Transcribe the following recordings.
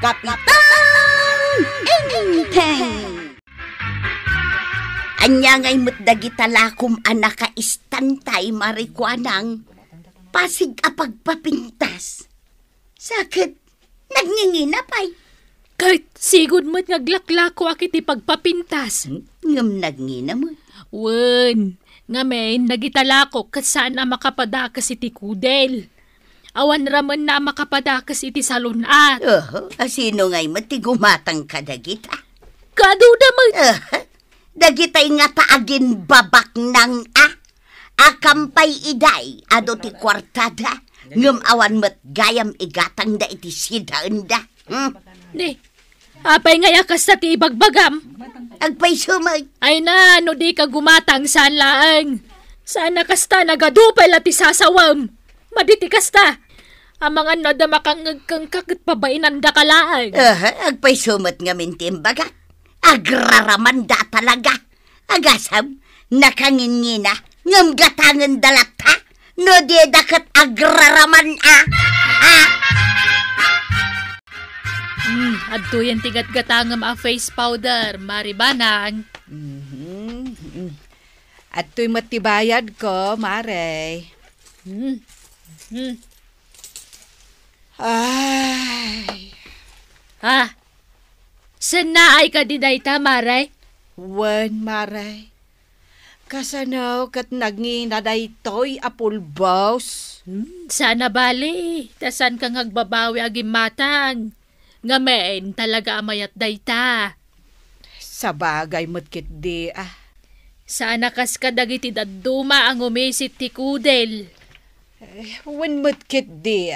Kapitan Enteng. Anya ngay mutdagi talakom anak ka istantay marikuanang pasig apagpapintas. Sakit, nagninginapay. Kahit sigod mo't ngaglaklako akit ipagpapintas. Ngam nagngina mo. Wen, ngamen nagitalako kat saan na makapadakas iti kudel. Awan raman na makapadakas iti salunat. Sino ngay mati gumatang ka dagita? Kaduda mo. Dagitay nga taagin babak ng akampay iday ado ti kwartada. Ngam awan mat gayam igatang da iti sidaan da. Ni, apay nga yakas sa ti ibagbagam. Agpay sumay. Ay na, no di ka gumatang saan laang. Saan na kasta nagadupay lati sasawam. Maditi kasta. Amang ano da makangagkang kakit pabainan da kalaang. Agpay sumat nga mintimbaga. Agraraman da talaga. Agasam, nakangingina, ngam gatangan dalata. No di dakat agraraman Adto yan tigat-gatangam a face powder, maribanang. Adto'y matibayad ko, Mare. Ay. San na ay ka dinayta, Maray? Wen, Mare. Kasanaw kat nagnginaday to'y apulbos. Sana bali, tasan kang agbabawi agim matang. Ngamen talaga amayat dayta. Sa bagay mo't di Sana kas kadagiti daduma ang umisit ti kudel. Wen mo't di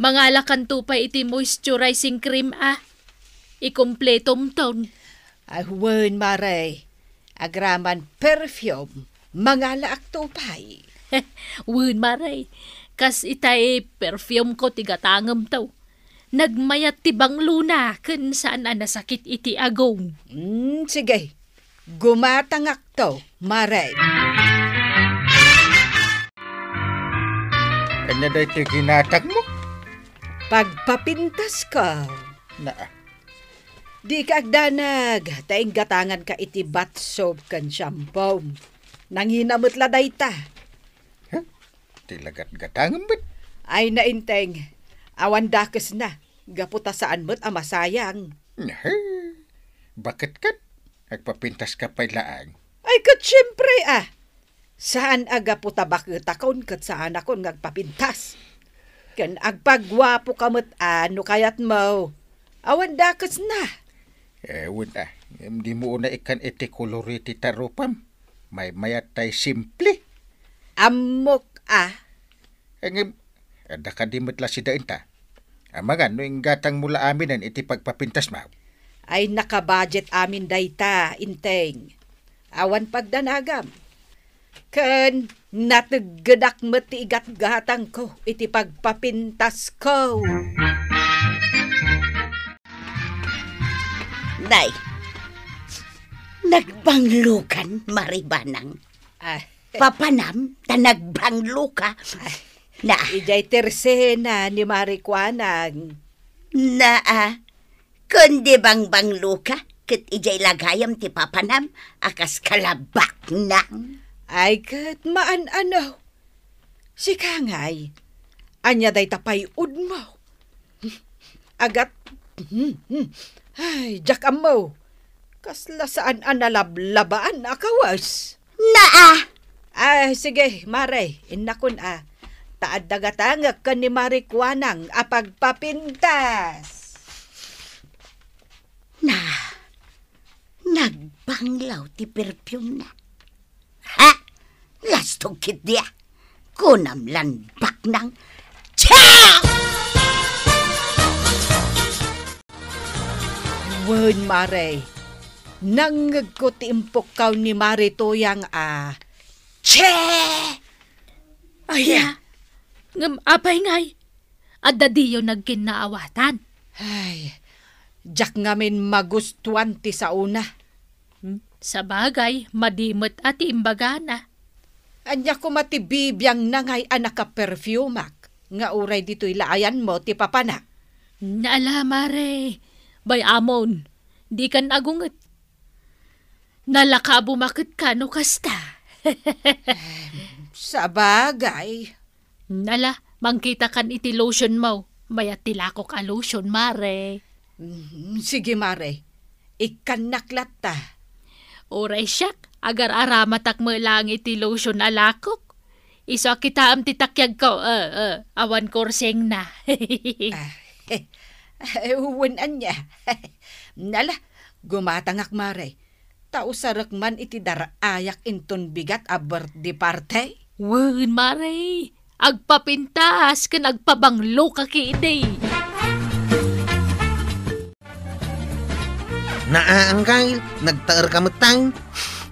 Mangalakan tupay iti moisturizing cream Ikumpletom ton. Wen, Mare. Agraman perfume. Mangala aktupay. Wen, Maray. Kas itay perfume ko tigatangam taw. Nagmayat ti bang luna kun saan nasakit iti agong. Sige. Gumatangak to, Mare. Ano daw ito ginatag mo? Pagpapintas ka. Di ka agdanag. Taing gatangan ka iti bath soap kan shampoo. Nanghinamot la dayta. Tilagat gatangan ba't? Ay nainteng. Awan dakes na. Gaputa saan mo't amasayang. Bakit kat? Nagpapintas ka pa laang. Ay kat syempre Saan agaputa bakit akon kat saan akon ngagpapintas. Kan agpagwapo ka mo't ano kayat mo. Awan dakes na. Wala. Hindi mo na ikan iti koloriti tarupam. May mayat tay simple. Amok Ada ka dimot la si dain ta. Amagan, no yung gatang mula aminan iti pagpapintas mo. Ay nakabudget amin dayta, inteng. Awan pagdanagam. Ken nataggadak mati igat-gatang ko iti pagpapintas ko. Nay, nagbanglukan, maribanang. Papanam, nagbangluka. Na, Ijay tersena ni Marikuanang. kundi bang bangluka, kat ijay lagayam ti papanam, akas kalabak na. Ay kat maan ano. Si Kangay, anya day tapay ud mo. Agat, ay, jakam mo. Kasla saan analablabaan akawas. Ay, sige, Mare, inakon Taad dagatangag ka ni Marikuanang apagpapintas. Nagbanglaw ti perfume na. Lastong kit dia. Kunam lanbak ng Wen, Mare. Nangag ko ti impok kaw ni Maritoyang Ngam apay ngay. Adda diyo nagkinaawatan. Ay, jak ngamin magustuhan ti sa una. Sa bagay, madimot at imbagana. Anya ko matibibiyang nangay anak ka perfumak. Nga uray dito'y laayan mo ti papana. Naala, mare. Bay amon, di kan agunget. Nalaka bumakit ka no kasta. Sa bagay. Nala, mangkita kan iti lotion mo. Mayat tilakok a lotion, mare. Sige, mare. Ikanaklat ta. Oray siyak, agar aramatak mo lang iti lotion alakok. Iso kita am titakyag ko, awan korseng na. Uwanan niya. Nala, gumatangak mare. Tao sarak man iti darayak inton bigat a birthday party. Wen, mare. Agpapintas kan agpabanglo ka kiitay. Naangkay, nagtaer ka matang.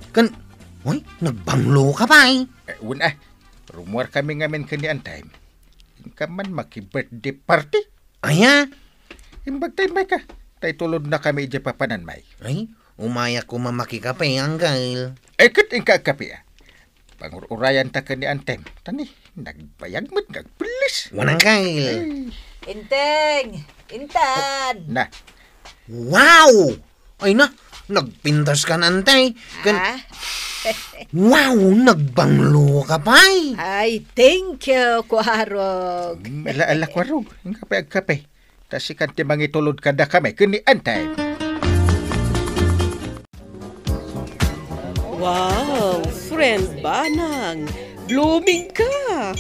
Kan, uy, nagbanglo ka pa eh. Una, rumor kami ngamin kanian time. Ingka man maki-birthday party. Aya, Imbag tayo may ka. Tay tulod na kami ija papanan may. ay, umaya ko mamaki ka pa eh, angkay. Eket ingka kapi Pangururayan ta kanian time. Tani, nagbayag mo't nagpulis. Wanang kay. Inteng! Intan! Na, Wow! Ay na, nagpintas ka nantay. Kan, Ah? wow, nagbanglo ka pa eh. Ay, thank you, Kuharog. ala ko ro. Ingka pa agkape. Tas ikan ti mangitulod kada kami kanian time. Wow, friend Banang, blooming ka.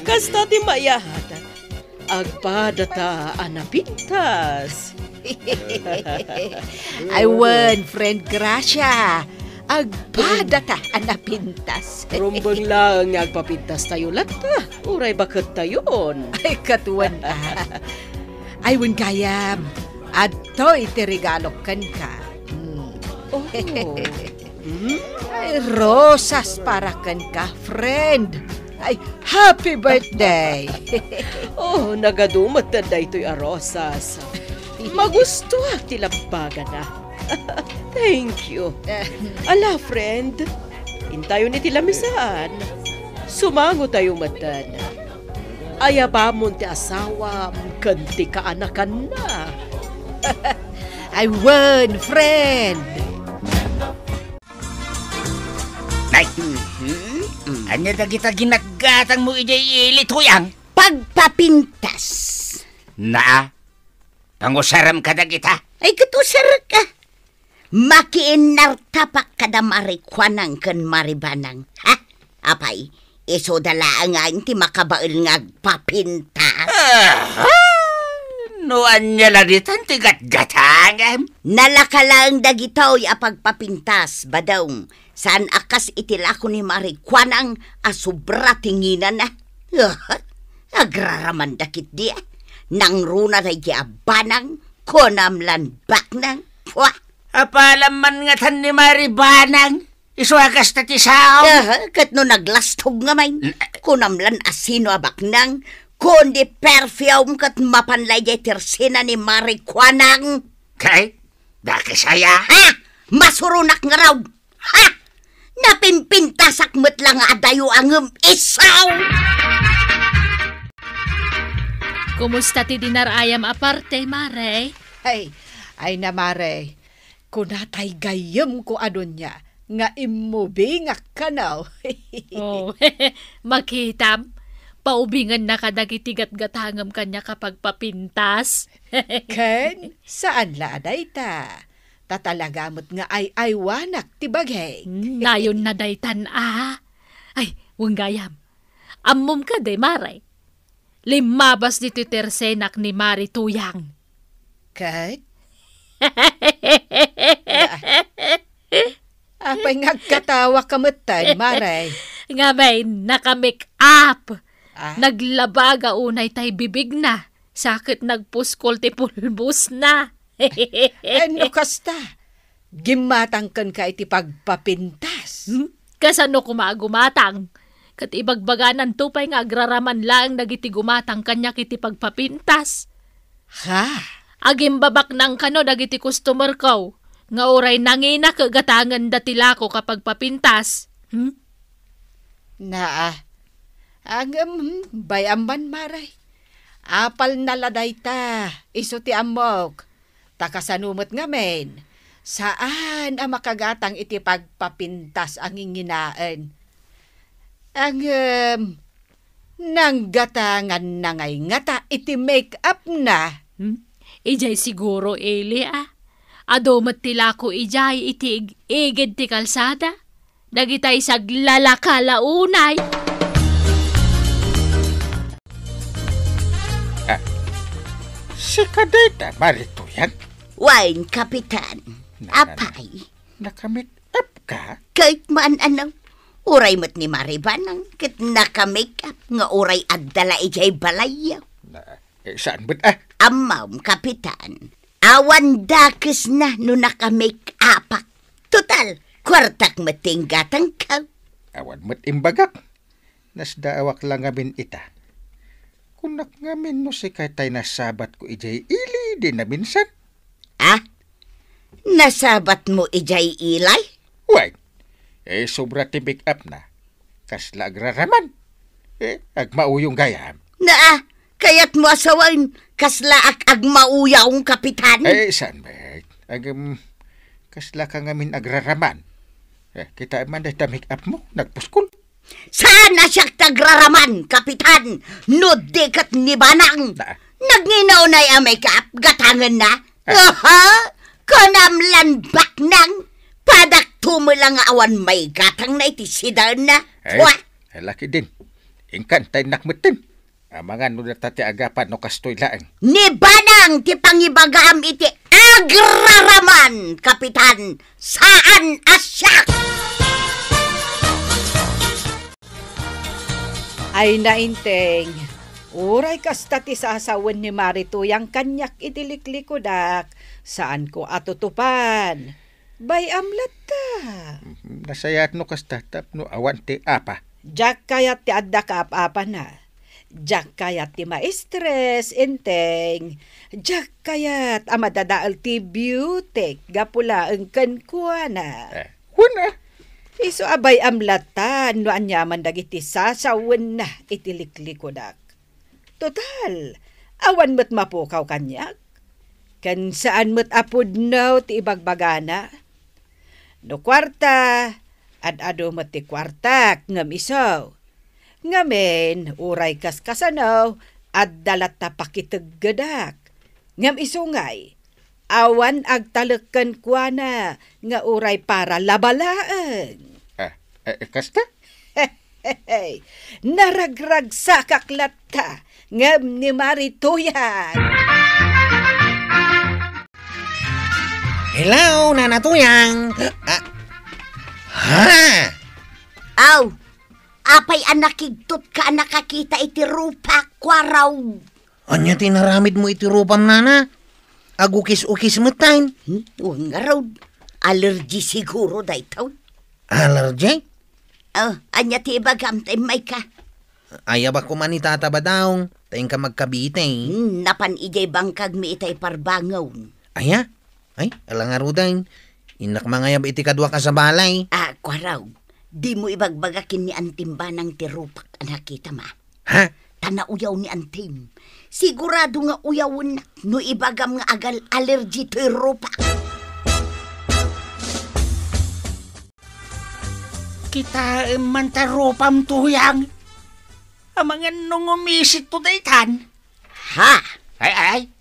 Kasta ti mayahat, agpadata anapintas. I won, friend Gracia. Agpada ta, anapintas. Rumbang lang agpapintas tayo lata. Uray bakit tayon? Ay, katuwan ta. Ay, won kayam. Ato iti regalo kan ka. Oh. Ay, rosas para kan ka, friend. Ay, happy birthday. Oh, nagadumat na daytoy arosas. Magusto tilabaga na. Thank you. Ala, friend. Intayo ni tilamisaan. Sumango tayo matan. Ayabamon ti asawa, kanti ka anakan na. I won, friend. Nay, anya na kita ginagatang mo ijay ilitoyang? Pagpapintas. Na, pangusaram ka na kita? Ay, katusar ka. Makiinartapak kada marikwanang kan maribanang. Ha? Apay, iso dalaan nga ti makabail nga agpapintas. No, anya lang ditan tigat-gatangam? Nalakalang dagitoy apagpapintas, badong. Saan akas itilako ni marikwanang asubra tinginan na. Agraraman dakit dia. Nang runa na abanang, konamlan bak nang. Wah! Apalam man nga tan ni Maribanang. Isuagas na ti sao. Kat no naglastog nga may. Kunamlan asino abak nang. Kundi perfume kat mapanlay jay tersina ni marikwanang. Kay, dakisaya. Ha? Masurunak nga raw. Ha? Napimpintasak mo't lang adayo ang isaw. Kumusta ti dinarayam aparte, mare? Ay na mare. Kunatay gayam ko adon niya. Nga imubingak ka now. Oh, makitam. Paubingan na kadagitigat-gatangam kanya kapag papintas. Ken, saan la aday ta? Tatalagamot nga ay wanak tibagay. Nayon na daytan Ay, wanggayam. Ammom ka de, mare. Limabas dito tersenak ni Mari Tuyang. Ken? Apay ngagkatawa kamutan, mare. Nga may naka-make up. Naglabaga unay tay bibig na. Sakit nagpuskol ti pulbus na. Ano kasta? Gimatang kan ka iti pagpapintas. Kasano kumagumatang? Kat ibagbaganan tupay nga agraraman lang nagiti gumatang kanya kiti pagpapintas. Ha? Agim babak nang kano dagiti customer ko. Nga oray nangina kagatangan datila ko kapag papintas. Ang bayamban maray. Apal na laday ta, iso ti amok. Takasanumot nga men, saan ang makagatang iti pagpapintas ang inginaan? Ang nanggatangan na ngay ngata iti make-up na. Ijay siguro, Eli, Ado matila ko ijay iti igid ti kalsada. Dagitay saglalakala unay. Si kadeta, marito yan. Wine, Kapitan. Apay. Nakamit up ka? Kahit man anong, uray mo't ni Maribanang, kit nakamake up nga uray agdala ijay balayaw. Saan ba't Amam, Kapitan. Awan dakes na no nakamake upak. Total, kwartak mating gatang ka. Awan mo't imbagak. Nasdaawak lang ngamin ita. Kunak ngamin no si katay nasabat ko ijay ili din na minsan. Nasabat mo ijay ilay? Why? Sobra ti make up na. Kasla agraraman. Agmauyong gayam. Kaya't mo asawain kasla agmauyawong Kapitan. Saan ba? Kasla ka ngamin agraraman. Kita man da make up mo, nagpuskol. Sana siya tagraraman, Kapitan. No dekat ni Banang. Nagninaw na yung make-up, gatangan na. Kanamlan bak nang. Padak tumulang awan may gatang na iti sidan na. Laki din. Ingkantay nakmutin. Amangan no natati agapan no kastoy laeng. Ni Banang ti pangibagam iti agraraman, Kapitan. Saan asyak? Ay nainteng, uray kasta ti sasawan ni Marito yang kanyak itiliklikod saan ko atutupan. Bay amlat ta. Nasayat no kastatap no awan ti apa. Jak kayat ti adda ka apa na. Jak kayat ti maestres inteng. Jak kayat amadadaal ti beauty gapula engken kuana. Huna. Iso abay amlatan no anyaman dagiti sasawen na itiliklikod. Total, awan mo't mapukaw kanyak. Kan saan mo't apod no ti ibagbagana. No kwarta, ad-ado mo't ti kwartak ngam isaw. Ngamen, uray kaskasanaw, at dalat ta pakitaggadak. Ngam isungay, awan agtalekkan kuana nga uray para labalaan. Kasta? Naragrag sa kaklat ka ngam ni Marito yan. Hello, Nana Tuyang. Aw, apay anakigtot ka nakakita iti rupa kwaraw. Anya tinaramid mo iti rupam, Nana? Agukis-ukis mo tayo. Huwag nga raw. Allergy siguro daytaw. Allergy? Anya ti ibagam tayo may ka. Ayaw ba kumanitata ba daw? Tayong ka magkabite. Napan ijay bangkag mi itay parbangaw. Aya? Ay, alang arudain. Inak mangayab iti kadwa ka sa balay. Kwaraw. Di mo ibagbagakin ni Antimba ng tirupak nakita ma. Ha? Tanauyaw ni Antim. Sigurado nga uyawon na no ibagam nga agal allergy to tirupak. Kita man tarupam tuyang. Amangan nung umisit to daytan. Ha? Ay.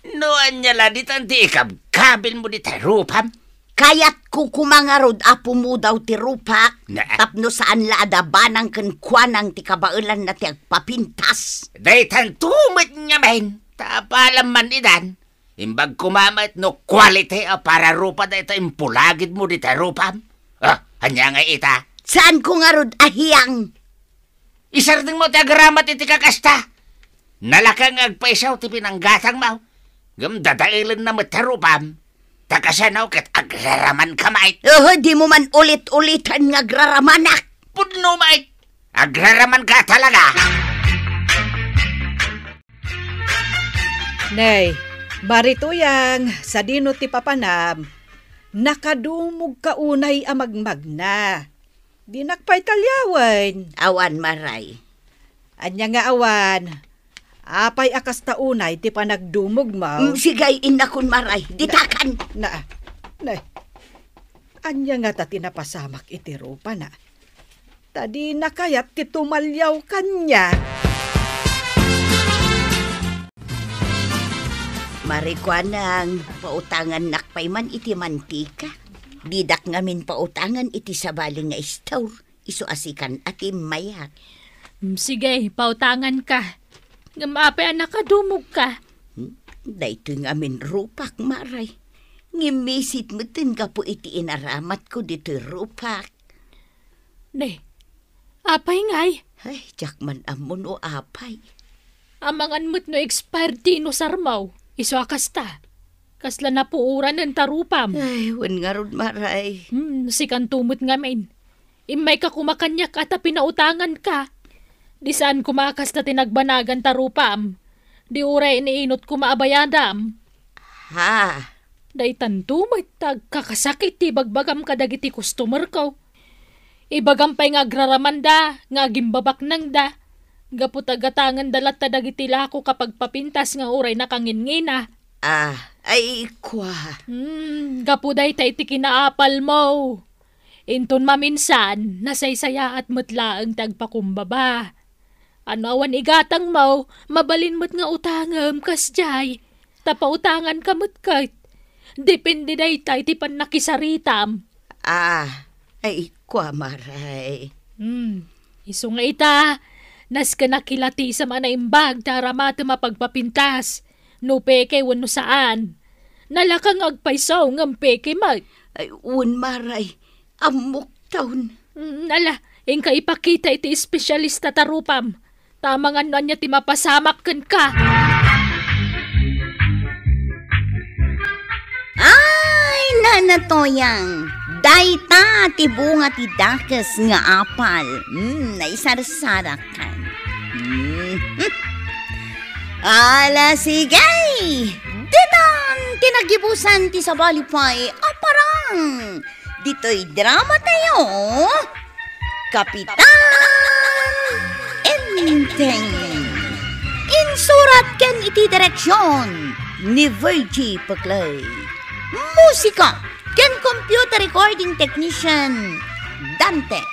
Noan niya laditan di ikabkabil mo di tarupam. Kaya't kukumangarod apo mo daw tirupak. Tapno saan laadabanang kenkwanang ti kabailan na ti agpapintas. Daytan tumit niya men. Tapalam man idan. Imbag kumamat no quality para rupa dayta impulagid mo di tarupam. Hanya nga ita. Saan ko nga rod ahiyang? Isarding mo ti agramat iti kakasta. Nalakang agpaisaw ti pinanggatang mo. Gam dadailan na matarupam. Takasanaw kat agraraman ka mait. Di mo man ulit-ulitan nga agraramanak. Pudno mait. Agraraman ka talaga. Nay, Marituyang, sa dino ti papanam, nakadumog kaunay amagmag na. Di nakpay talyawan. Awan maray. Anya nga awan, Apay akas taunay ti panagdumog mo. Sigay inakon maray, ditakan. Na. Anya nga ta tinapasamak iti rupa na. Tadi na kayat ti tumalyaw kanya. Marikwanang pautangan nakpayman iti mantika. Didak ngamin pautangan iti sabaling nga store. Isu asikan ati mayak. Sige, pautangan ka. Ngamape anak kadumog ka. Dayto ngamin rupak maray. Ngimisit mo tin ka po iti inaramat ko dito rupak. Ne, apay ngay. Ay, jakman amon o apay. Amangan mo't no expired tino sarmaw. Iso akasta. Kasla na puuran ng tarupam. Ay, wan nga ron maray. Sikan tumot ngamin. Imay ka kumakanyak at pinautangan ka. Di saan kumakas na tinagbanagan tarupam. Di uray iniinot kumaabayadam. Ha? Daytan tumot kakasakit ti bagbagam kadagiti customer ko. Ibagam pa'y nga agraramanda, nga gimbabak nang da. Gaputagatangan dalat ta dagiti lako kapag papintas nga uray nakangingina. Ay, kwa. Gapuday ta iti kinaapal mo. Inton maminsan, nasaysaya at mutla ang tagpakumbaba. Anawan igatang mo, mabalin mo't nga utangam kasjay. Tapautangan ka mo't kait. Depende day tayo ti pan nakisaritam. Ay, kwa maray. Iso nga ita, nas ka nakilati sa manaimbag taramata mapagpapintas. No peke wano saan. Nalakang agpaysaw ng peke mat. Ay, un maray. Amok taon. Nala, ingka ipakita iti espesyalista tarupam. Tamang ano niya ti mapasamak ka. Ay, nanatoyang. Dayta ti bunga ti dakes nga apal. Naisarasarak kan. Ala sigay! Ditan tinagibusan ti sabalipay aparang. Dito'y drama tayo. Kapitan Enteng. Insurat ken iti direksyon ni Virgie Paclay. Musika ken computer recording technician Dante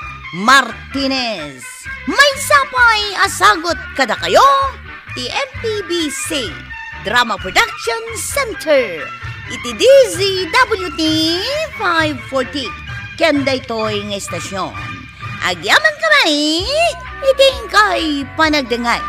Martinez. May sapay asagot kada kayo ti MPBC Drama Production Center iti DZWT 540 ken daytoy nga estasyon. Agyaman kamay iting kay panagdengay.